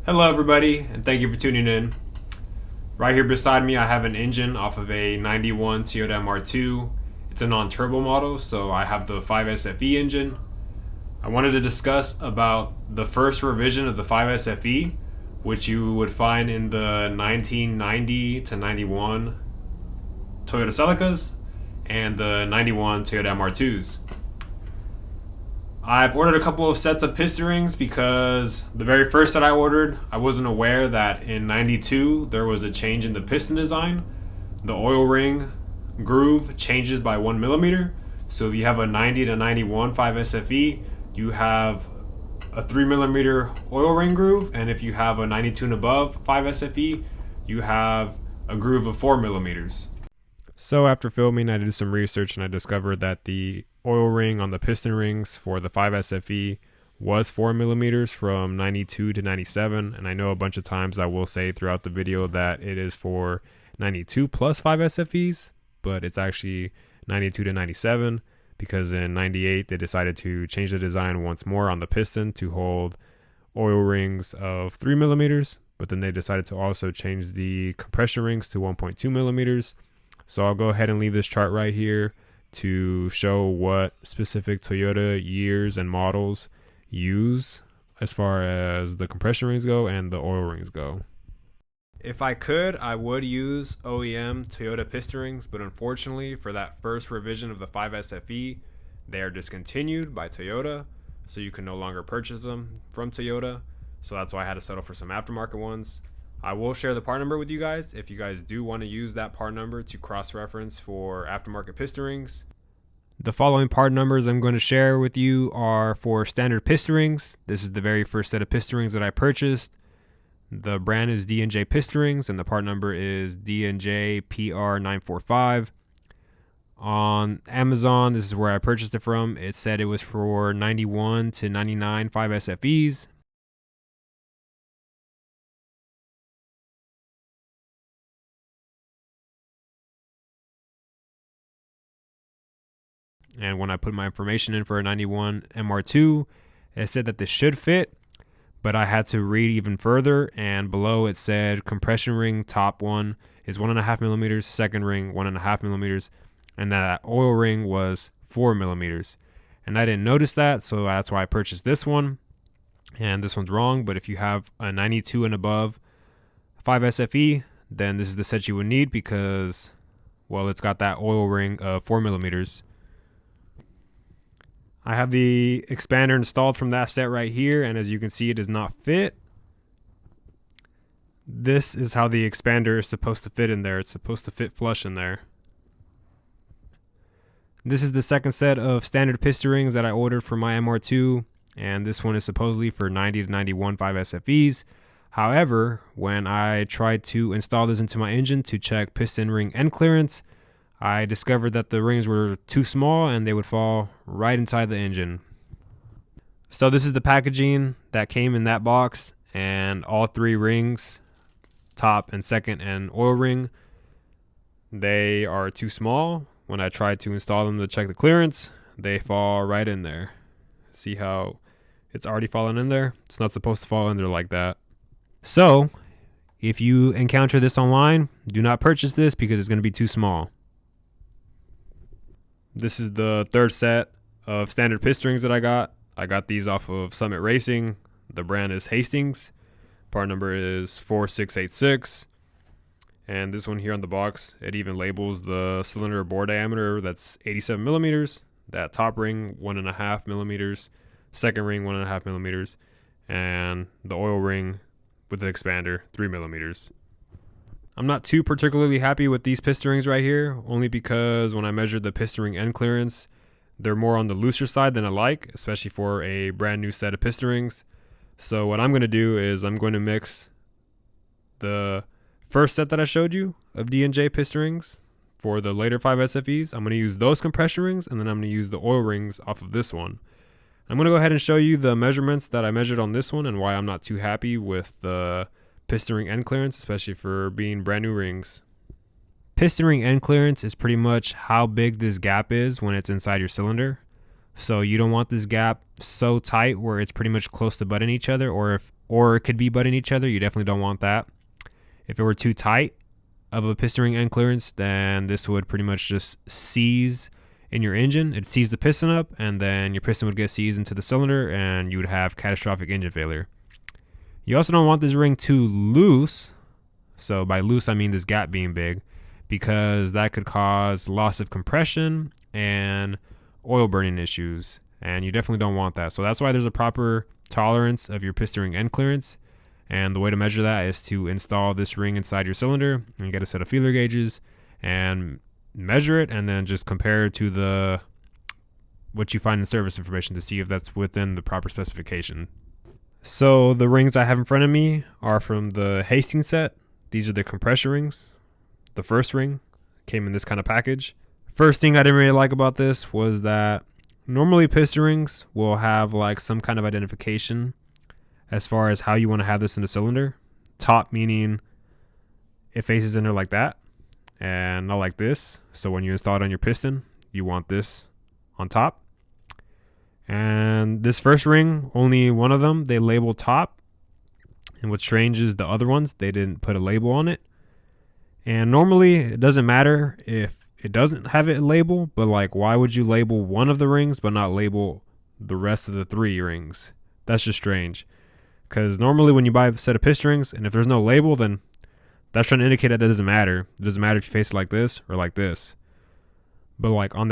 Hello everybody, and thank you for tuning in. Right here beside me I have an engine off of a 91 Toyota MR2. It's a non-turbo model, so I have the 5S-FE engine. I wanted to discuss about the first revision of the 5S-FE, which you would find in the 1990 to 91 Toyota Celicas and the 91 Toyota MR2s. I've ordered a couple of sets of piston rings because the very first set I ordered, I wasn't aware that in 92 there was a change in the piston design. The oil ring groove changes by 1 millimeter. So if you have a 90 to 91 5S-FE, you have a 3 millimeter oil ring groove, and if you have a 92 and above 5S-FE, you have a groove of 4 millimeters. So after filming, I did some research and I discovered that the oil ring on the piston rings for the 5S-FE was 4 millimeters from 92 to 97, and I know a bunch of times I will say throughout the video that it is for 92 plus 5S-FEs, but it's actually 92 to 97 because in 98 they decided to change the design once more on the piston to hold oil rings of 3 millimeters, but then they decided to also change the compression rings to 1.2 millimeters. So I'll go ahead and leave this chart right here to show what specific Toyota years and models use as far as the compression rings go and the oil rings go. If I could, I would use OEM Toyota piston rings, but unfortunately for that first revision of the 5S-FE, they are discontinued by Toyota, so you can no longer purchase them from Toyota. So that's why I had to settle for some aftermarket ones. I will share the part number with you guys if you guys do want to use that part number to cross-reference for aftermarket piston rings. The following part numbers I'm going to share with you are for standard piston rings. This is the very first set of piston rings that I purchased. The brand is D&J Piston Rings, and the part number is D&J PR945. On Amazon, this is where I purchased it from. It said it was for 91 to 99 5S-FEs. And when I put my information in for a 91 MR2, it said that this should fit, but I had to read even further, and below it said compression ring top one is 1.5 millimeters, second ring 1.5 millimeters, and that oil ring was 4 millimeters. And I didn't notice that, so that's why I purchased this one. And this one's wrong, but if you have a 92 and above 5S-FE, then this is the set you would need because, well, it's got that oil ring of 4 millimeters. I have the expander installed from that set right here, and as you can see, it does not fit. This is how the expander is supposed to fit in there. It's supposed to fit flush in there. This is the second set of standard piston rings that I ordered for my MR2, and this one is supposedly for 90 to 91 5S-FEs. However, when I tried to install this into my engine to check piston ring end clearance, I discovered that the rings were too small and they would fall right inside the engine. So this is the packaging that came in that box, and all three rings, top and second and oil ring, they are too small. When I tried to install them to check the clearance, they fall right in there. See how it's already fallen in there? It's not supposed to fall in there like that. So if you encounter this online, do not purchase this because it's going to be too small. This is the third set of standard piston rings that I got. I got these off of Summit Racing. The brand is Hastings. Part number is 4686. And this one here on the box, it even labels the cylinder bore diameter that's 87 millimeters. That top ring, 1.5 millimeters. Second ring, 1.5 millimeters. And the oil ring with the expander, 3 millimeters. I'm not too particularly happy with these piston rings right here, only because when I measured the piston ring end clearance, they're more on the looser side than I like, especially for a brand new set of piston rings. So what I'm going to do is I'm going to mix the first set that I showed you of D&J piston rings for the later 5S-FEs. I'm going to use those compression rings, and then I'm going to use the oil rings off of this one. I'm going to go ahead and show you the measurements that I measured on this one and why I'm not too happy with the piston ring end clearance, especially for being brand new rings. Piston ring end clearance is pretty much how big this gap is when it's inside your cylinder. So you don't want this gap so tight where it's pretty much close to butting each other, or if or it could be butting each other. You definitely don't want that. If it were too tight of a piston ring end clearance, then this would pretty much just seize in your engine. It'd seize the piston up, and then your piston would get seized into the cylinder, and you would have catastrophic engine failure. You also don't want this ring too loose. So by loose, I mean this gap being big, because that could cause loss of compression and oil burning issues, and you definitely don't want that. So that's why there's a proper tolerance of your piston ring end clearance. And the way to measure that is to install this ring inside your cylinder, and you get a set of feeler gauges and measure it, and then just compare it to what you find in service information to see if that's within the proper specification. So the rings I have in front of me are from the Hastings set. These are the compression rings. The first ring came in this kind of package. First thing I didn't really like about this was that normally piston rings will have like some kind of identification as far as how you want to have this in the cylinder. Top meaning it faces in there like that and not like this. So when you install it on your piston, you want this on top. And this first ring, only one of them, they labeled top. And what's strange is the other ones, they didn't put a label on it. And normally it doesn't matter if it doesn't have a label, but like, why would you label one of the rings but not label the rest of the 3 rings? That's just strange. Because normally when you buy a set of piston rings, and if there's no label, then that's trying to indicate that it doesn't matter. It doesn't matter if you face it like this or like this. But like on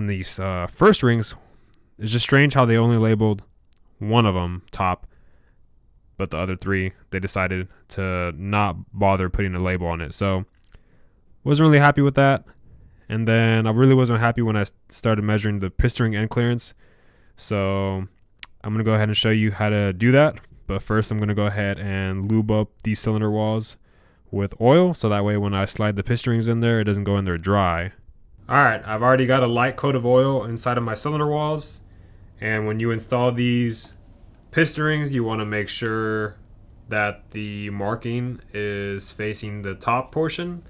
these first rings, it's just strange how they only labeled one of them top, but the other 3, they decided to not bother putting a label on it. So wasn't really happy with that. And then I really wasn't happy when I started measuring the piston ring end clearance. So I'm going to go ahead and show you how to do that. But first I'm going to go ahead and lube up these cylinder walls with oil, so that way when I slide the piston rings in there, it doesn't go in there dry. Alright, I've already got a light coat of oil inside of my cylinder walls. And when you install these piston rings, you want to make sure that the marking is facing the top portion.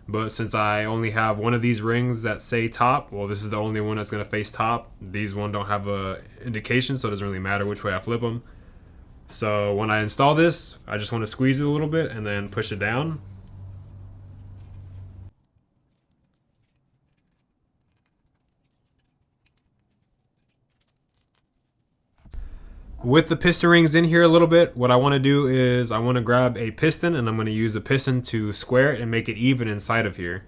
But since I only have one of these rings that say top, well, this is the only one that's going to face top. These one don't have a indication, so it doesn't really matter which way I flip them. So when I install this, I just want to squeeze it a little bit and then push it down. With the piston rings in here a little bit, what I want to do is I want to grab a piston, and I'm going to use a piston to square it and make it even inside of here.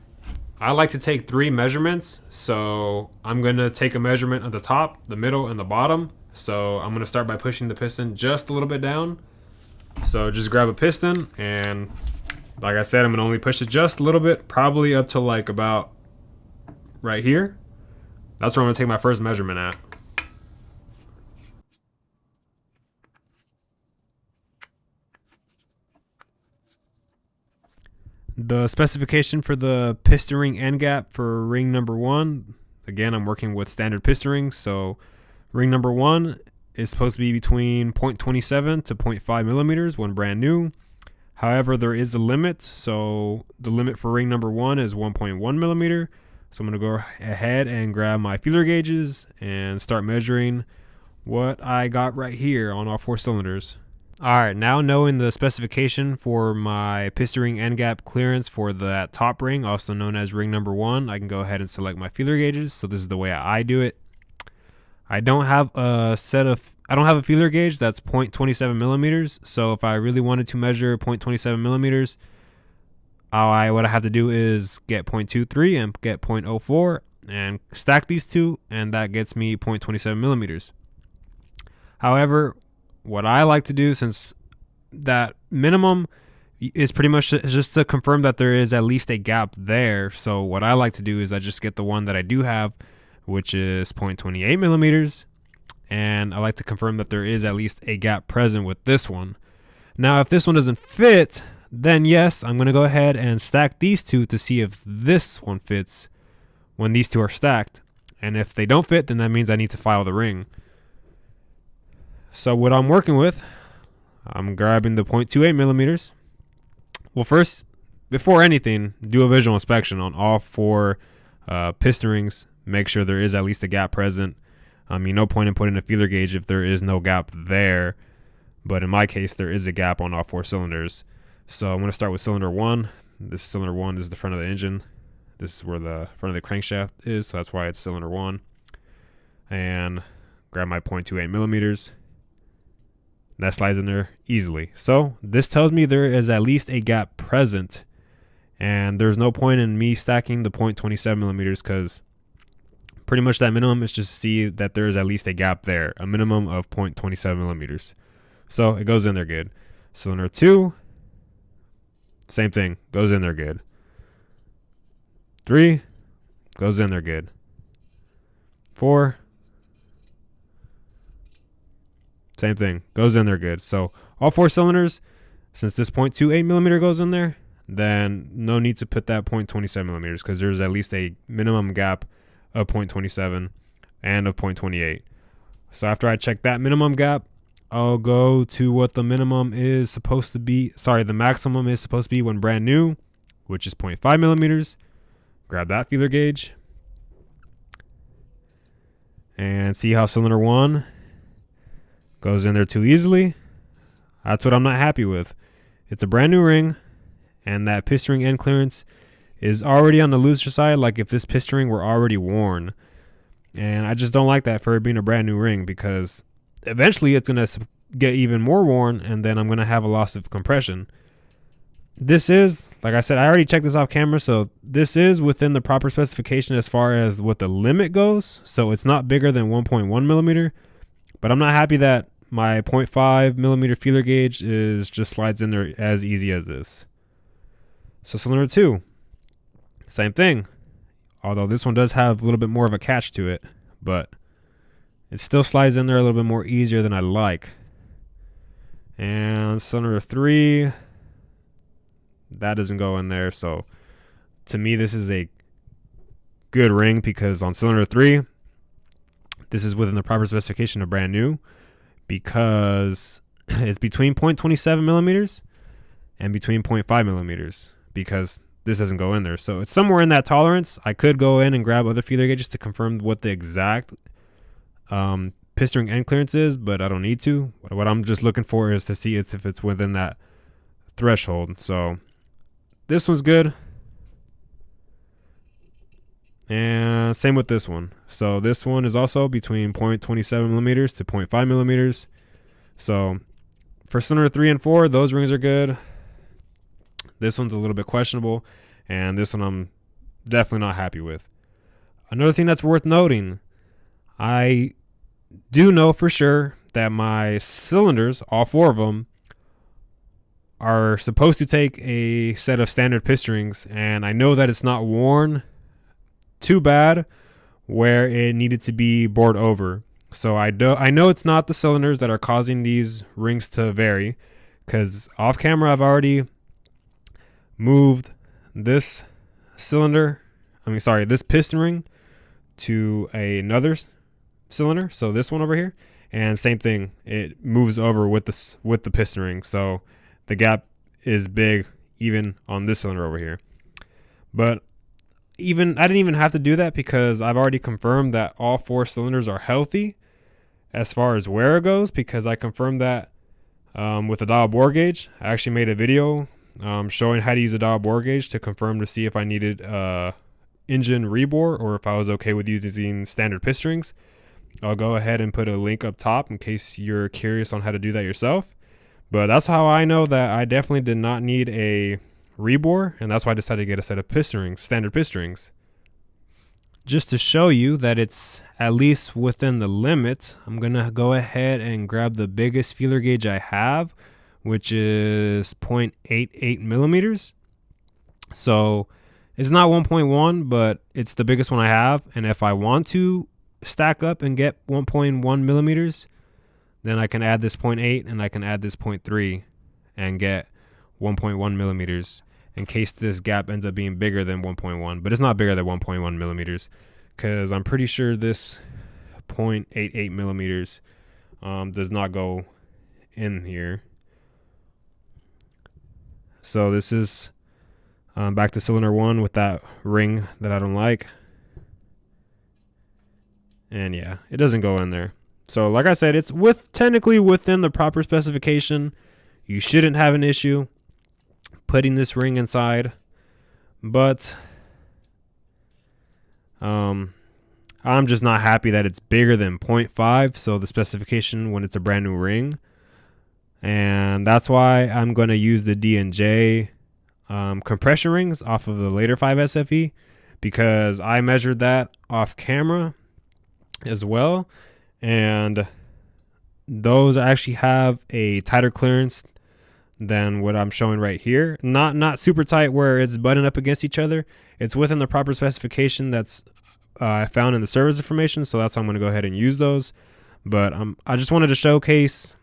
I like to take 3 measurements, so I'm going to take a measurement at the top, the middle, and the bottom. So I'm going to start by pushing the piston just a little bit down. So just grab a piston, and like I said, I'm going to only push it just a little bit, probably up to like about right here. That's where I'm going to take my first measurement at. The specification for the piston ring end gap for ring number 1, again, I'm working with standard piston rings, so ring number 1 is supposed to be between 0.27 to 0.5 millimeters when brand new. However, there is a limit, so the limit for ring number 1 is 1.1 millimeter. So I'm going to go ahead and grab my feeler gauges and start measuring what I got right here on all 4 cylinders. Alright, now knowing the specification for my piston ring end gap clearance for that top ring, also known as ring number 1, I can go ahead and select my feeler gauges. So this is the way I do it. I don't have a feeler gauge that's 0.27 millimeters. So if I really wanted to measure 0.27 millimeters, what I have to do is get 0.23 and get 0.04 and stack these two, and that gets me 0.27 millimeters. However, what I like to do, since that minimum is pretty much just to confirm that there is at least a gap there, so what I like to do is I just get the one that I do have, which is 0.28 millimeters, and I like to confirm that there is at least a gap present with this one. Now, if this one doesn't fit, then yes, I'm going to go ahead and stack these two to see if this one fits when these two are stacked. And if they don't fit, then that means I need to file the ring. So what I'm working with, I'm grabbing the 0.28 millimeters. Well, first, before anything, do a visual inspection on all 4 piston rings. Make sure there is at least a gap present. No point in putting a feeler gauge if there is no gap there. but in my case, there is a gap on all 4 cylinders. So I'm going to start with cylinder 1. This cylinder 1 is the front of the engine. This is where the front of the crankshaft is, so that's why it's cylinder 1. And grab my 0.28 millimeters. That slides in there easily. So this tells me there is at least a gap present, and there's no point in me stacking the 0.27 millimeters because pretty much that minimum is just to see that there is at least a gap there, a minimum of 0.27 millimeters. So it goes in there good. Cylinder 2, same thing, goes in there good. 3, goes in there good. 4, same thing, goes in there good. So all 4 cylinders, since this 0.28 millimeter goes in there, then no need to put that 0.27 millimeters because there's at least a minimum gap of 0.27 and of 0.28. So after I check that minimum gap, I'll go to what the minimum is supposed to be. Sorry, the maximum is supposed to be when brand new, which is 0.5 millimeters. Grab that feeler gauge and see how cylinder 1 goes in there too easily. That's what I'm not happy with. It's a brand new ring, and that piston ring end clearance is already on the looser side, like if this piston ring were already worn. And I just don't like that for it being a brand new ring, because eventually it's going to get even more worn, and then I'm going to have a loss of compression. This is, like I said, I already checked this off camera, so this is within the proper specification as far as what the limit goes. So it's not bigger than 1.1 millimeter, but I'm not happy that my 0.5 millimeter feeler gauge just slides in there as easy as this. So cylinder 2, same thing. Although this one does have a little bit more of a catch to it, but it still slides in there a little bit more easier than I like. And cylinder 3, that doesn't go in there. So to me, this is a good ring because on cylinder 3, this is within the proper specification of brand new, because it's between 0.27 millimeters and between 0.5 millimeters, because this doesn't go in there. So it's somewhere in that tolerance. I could go in and grab other feeler gauges to confirm what the exact piston ring end clearance is, but I don't need to. What I'm just looking for is to see if it's within that threshold. So this one's good. And same with this one. So this one is also between 0.27 millimeters to 0.5 millimeters. So for cylinder 3 and 4, those rings are good. This one's a little bit questionable, and this one I'm definitely not happy with. Another thing that's worth noting, I do know for sure that my cylinders, all 4 of them, are supposed to take a set of standard piston rings, and I know that it's not worn too bad where it needed to be bored over. So I know it's not the cylinders that are causing these rings to vary, because off camera I've already moved this this piston ring to another cylinder, so this one over here, and same thing, it moves over with the piston ring, so the gap is big even on this cylinder over here. But I didn't even have to do that because I've already confirmed that all 4 cylinders are healthy as far as wear goes, because I confirmed that with the dial bore gauge. I actually made a video showing how to use a dial bore gauge to confirm to see if I needed engine rebore or if I was okay with using standard piston rings. I'll go ahead and put a link up top in case you're curious on how to do that yourself. But that's how I know that I definitely did not need a rebore, and that's why I decided to get a set of piston rings, standard piston rings. Just to show you that it's at least within the limit, I'm going to go ahead and grab the biggest feeler gauge I have, which is 0.88 millimeters. So it's not 1.1, but it's the biggest one I have. And if I want to stack up and get 1.1 millimeters, then I can add this 0.8 and I can add this 0.3 and get 1.1 millimeters in case this gap ends up being bigger than 1.1, but it's not bigger than 1.1 millimeters because I'm pretty sure this 0.88 millimeters does not go in here. So this is back to cylinder 1 with that ring that I don't like. And yeah, it doesn't go in there. So like I said, it's technically within the proper specification. You shouldn't have an issue putting this ring inside, but I'm just not happy that it's bigger than 0.5, so the specification when it's a brand new ring. And that's why I'm going to use the D&J compression rings off of the later 5S-FE, because I measured that off camera as well, and those actually have a tighter clearance than what I'm showing right here. Not super tight where it's butting up against each other. It's within the proper specification that's I found in the service information, so that's why I'm going to go ahead and use those. But I just wanted to showcase,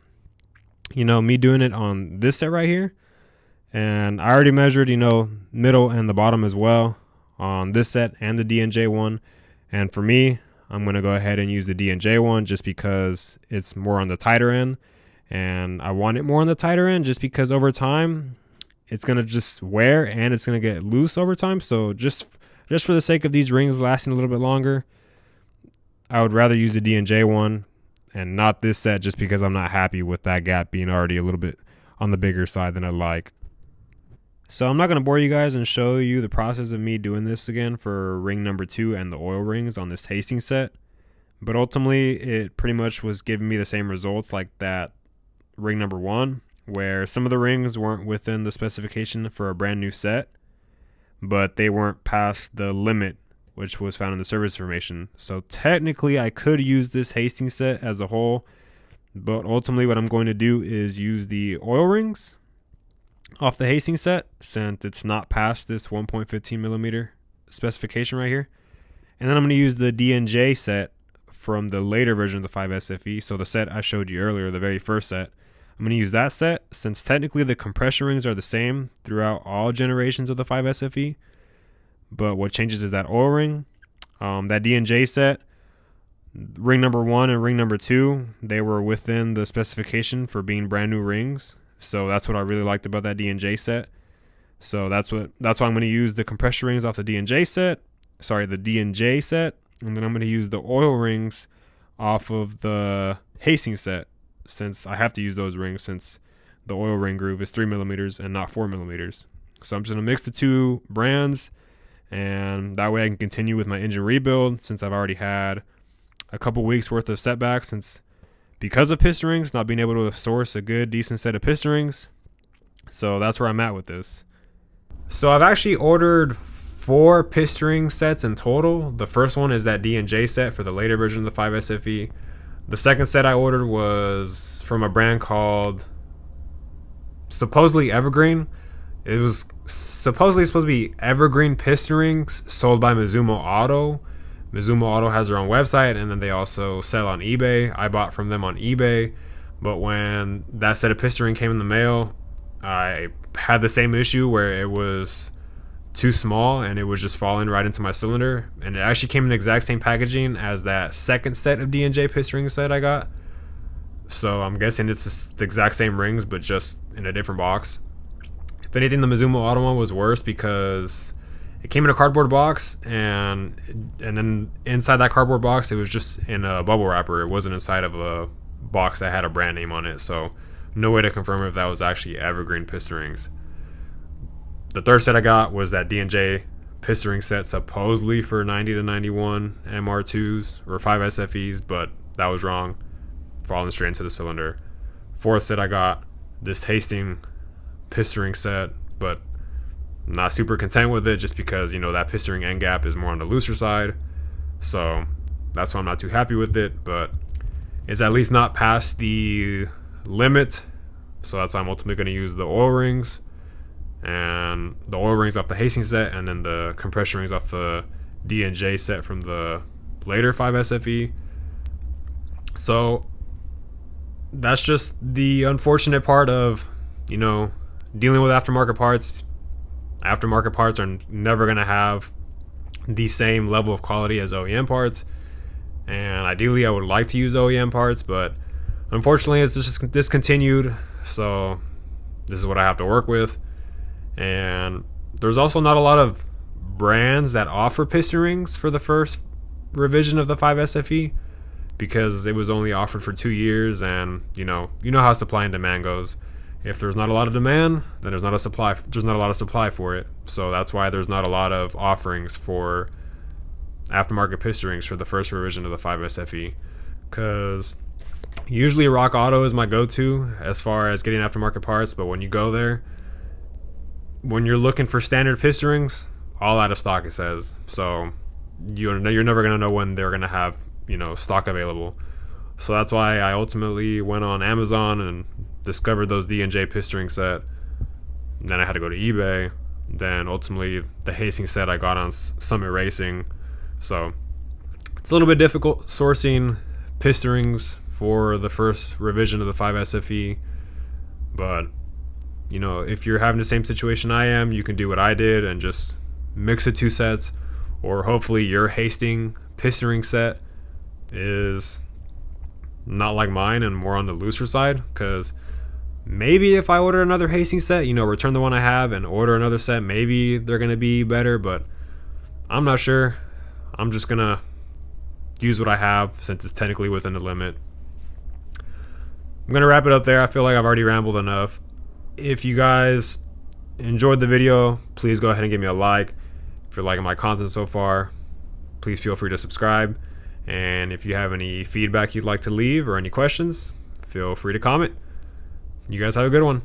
me doing it on this set right here. And I already measured, middle and the bottom as well on this set and the D&J one. And for me, I'm going to go ahead and use the D&J one just because it's more on the tighter end. And I want it more on the tighter end just because over time, it's going to just wear and it's going to get loose over time. So just for the sake of these rings lasting a little bit longer, I would rather use the D&J one and not this set, just because I'm not happy with that gap being already a little bit on the bigger side than I'd like. So I'm not going to bore you guys and show you the process of me doing this again for ring number 2 and the oil rings on this Hastings set. But ultimately, it pretty much was giving me the same results like that ring number 1, where some of the rings weren't within the specification for a brand new set, but they weren't past the limit, which was found in the service information. So technically, I could use this Hastings set as a whole, but ultimately what I'm going to do is use the oil rings off the Hastings set, since it's not past this 1.15 millimeter specification right here. And then I'm going to use the D&J set from the later version of the 5S-FE. So the set I showed you earlier, the very first set, I'm going to use that set, since technically the compression rings are the same throughout all generations of the 5S-FE. But what changes is that oil ring. That D&J set, ring number 1 and ring number 2, they were within the specification for being brand new rings. So that's what I really liked about that D&J set. So that's why I'm going to use the compression rings off the D&J set. Sorry, the D&J set. And then I'm going to use the oil rings off of the Hastings set, since I have to use those rings since the oil ring groove is 3 millimeters and not 4 millimeters. So I'm just going to mix the two brands, and that way I can continue with my engine rebuild, since I've already had a couple weeks worth of setbacks because of piston rings, not being able to source a good, decent set of piston rings. So that's where I'm at with this. So I've actually ordered 4 piston ring sets in total. The first one is that D&J set for the later version of the 5S-FE. The second set I ordered was from a brand called supposedly Evergreen. It was supposedly supposed to be Evergreen piston rings sold by Mizumo Auto. Mizumo Auto has their own website, and then they also sell on eBay. I bought from them on eBay, but when that set of piston ring came in the mail, I had the same issue where it was too small and it was just falling right into my cylinder. And it actually came in the exact same packaging as that second set of D&J piston ring set I got. So I'm guessing it's the exact same rings, but just in a different box. If anything, the Mizumo Auto one was worse because it came in a cardboard box, and then inside that cardboard box, it was just in a bubble wrapper. It wasn't inside of a box that had a brand name on it, so no way to confirm if that was actually Evergreen piston rings. The third set I got was that D&J piston ring set, supposedly for 90 to 91 MR2s or 5S-FEs, but that was wrong, falling straight into the cylinder. Fourth set I got this Hastings piston ring set, but not super content with it just because, that piston ring end gap is more on the looser side. So that's why I'm not too happy with it, but it's at least not past the limit. So that's why I'm ultimately going to use the oil rings, and the oil rings off the Hastings set, and then the compression rings off the D&J set from the later 5S-FE. So that's just the unfortunate part of, dealing with aftermarket parts. Aftermarket parts are never going to have the same level of quality as OEM parts, and ideally I would like to use OEM parts, but unfortunately it's just discontinued, so this is what I have to work with. And there's also not a lot of brands that offer piston rings for the first revision of the 5S-FE. because it was only offered for 2 years, and you know how supply and demand goes. If there's not a lot of demand, then there's not a lot of supply for it. So that's why there's not a lot of offerings for aftermarket piston rings for the first revision of the 5S-FE, because usually Rock Auto is my go-to as far as getting aftermarket parts, but when you go there, when you're looking for standard piston rings, all out of stock, it says. So you're never going to know when they're going to have, stock available. So that's why I ultimately went on Amazon and discovered those D&J piston ring set. Then I had to go to eBay. Then ultimately the Hastings set I got on Summit Racing. So it's a little bit difficult sourcing piston rings for the first revision of the 5S-FE, but if you're having the same situation I am, you can do what I did and just mix the two sets, or hopefully your Hastings piston ring set is not like mine and more on the looser side, because maybe if I order another Hastings set, return the one I have and order another set, maybe they're going to be better, but I'm not sure. I'm just going to use what I have since it's technically within the limit. I'm going to wrap it up there. I feel like I've already rambled enough. If you guys enjoyed the video, please go ahead and give me a like. If you're liking my content so far, please feel free to subscribe. And if you have any feedback you'd like to leave or any questions, feel free to comment. You guys have a good one.